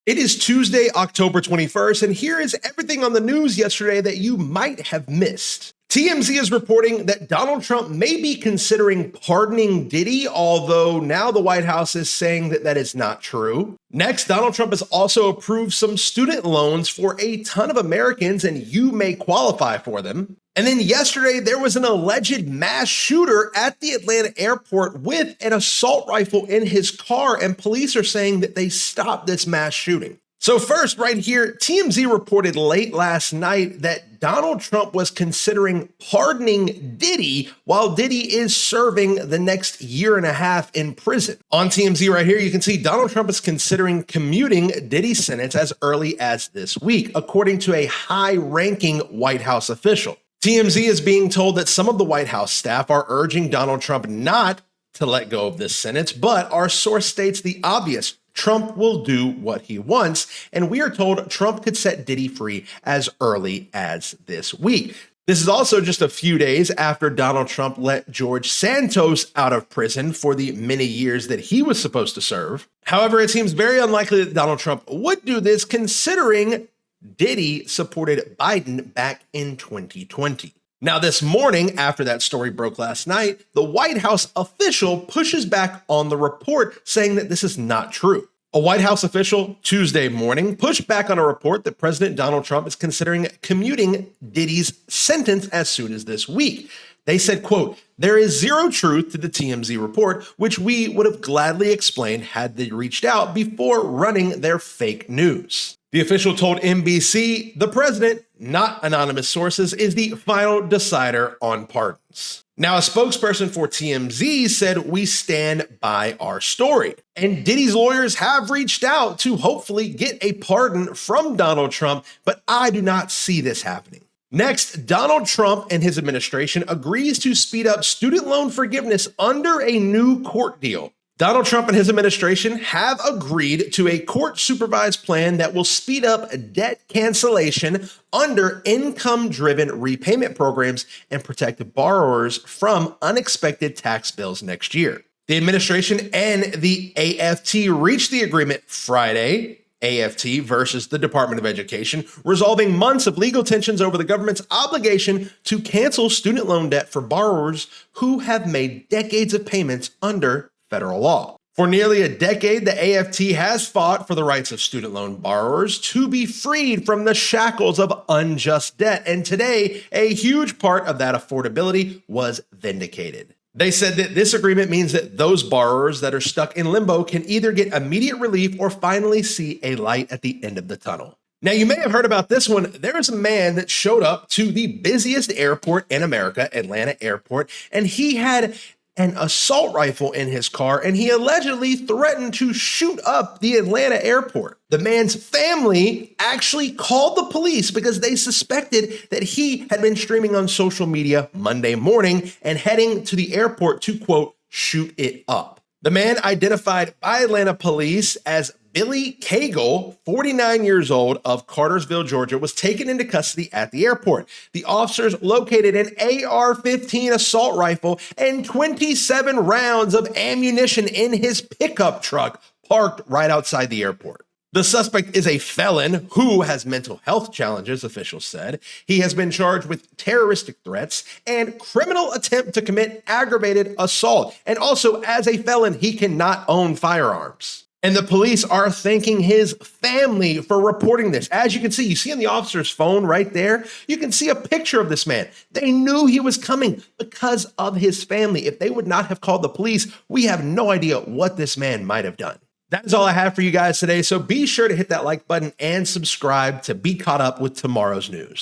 It is Tuesday, October 21st, and here is everything on the news yesterday that you might have missed. TMZ is reporting that Donald Trump may be considering pardoning Diddy, although now the White House is saying that that is not true. Next, Donald Trump has also approved some student loans for a ton of Americans, and you may qualify for them. And then yesterday, there was an alleged mass shooter at the Atlanta airport with an assault rifle in his car, and police are saying that they stopped this mass shooting. So first, right here, TMZ reported late last night that Donald Trump was considering pardoning Diddy while Diddy is serving the next year and a half in prison. On TMZ right here, you can see Donald Trump is considering commuting Diddy's sentence as early as this week, according to a high-ranking White House official. TMZ is being told that some of the White House staff are urging Donald Trump not to let go of this sentence, but our source states the obvious. Trump will do what he wants, and we are told Trump could set Diddy free as early as this week. This is also just a few days after Donald Trump let George Santos out of prison for the many years that he was supposed to serve. However, it seems very unlikely that Donald Trump would do this, considering Diddy supported Biden back in 2020. Now, this morning, after that story broke last night, the White House official pushes back on the report, saying that this is not true. A White House official Tuesday morning pushed back on a report that President Donald Trump is considering commuting Diddy's sentence as soon as this week. They said, quote, "There is zero truth to the TMZ report, which we would have gladly explained had they reached out before running their fake news." The official told NBC, "The president, not anonymous sources, is the final decider on pardons." Now, a spokesperson for TMZ said, "We stand by our story." And Diddy's lawyers have reached out to hopefully get a pardon from Donald Trump, but I do not see this happening. Next, Donald Trump and his administration agrees to speed up student loan forgiveness under a new court deal. Donald Trump and his administration have agreed to a court-supervised plan that will speed up debt cancellation under income-driven repayment programs and protect borrowers from unexpected tax bills next year. The administration and the AFT reached the agreement Friday, AFT versus the Department of Education, resolving months of legal tensions over the government's obligation to cancel student loan debt for borrowers who have made decades of payments under federal law. For nearly a decade, the AFT has fought for the rights of student loan borrowers to be freed from the shackles of unjust debt, and today, a huge part of that affordability was vindicated. They said that this agreement means that those borrowers that are stuck in limbo can either get immediate relief or finally see a light at the end of the tunnel. Now, you may have heard about this one. There is a man that showed up to the busiest airport in America, Atlanta Airport, and he had an assault rifle in his car, and he allegedly threatened to shoot up the Atlanta airport. The man's family actually called the police because they suspected that he had been streaming on social media Monday morning and heading to the airport to, quote, shoot it up. The man, identified by Atlanta police as Billy Cagle, 49 years old, of Cartersville, Georgia, was taken into custody at the airport. The officers located an AR-15 assault rifle and 27 rounds of ammunition in his pickup truck parked right outside the airport. The suspect is a felon who has mental health challenges, officials said. He has been charged with terroristic threats and criminal attempt to commit aggravated assault. And also, as a felon, he cannot own firearms. And the police are thanking his family for reporting this. As you can see, you see on the officer's phone right there, you can see a picture of this man. They knew he was coming because of his family. If they would not have called the police, we have no idea what this man might have done. That is all I have for you guys today. So be sure to hit that like button and subscribe to be caught up with tomorrow's news.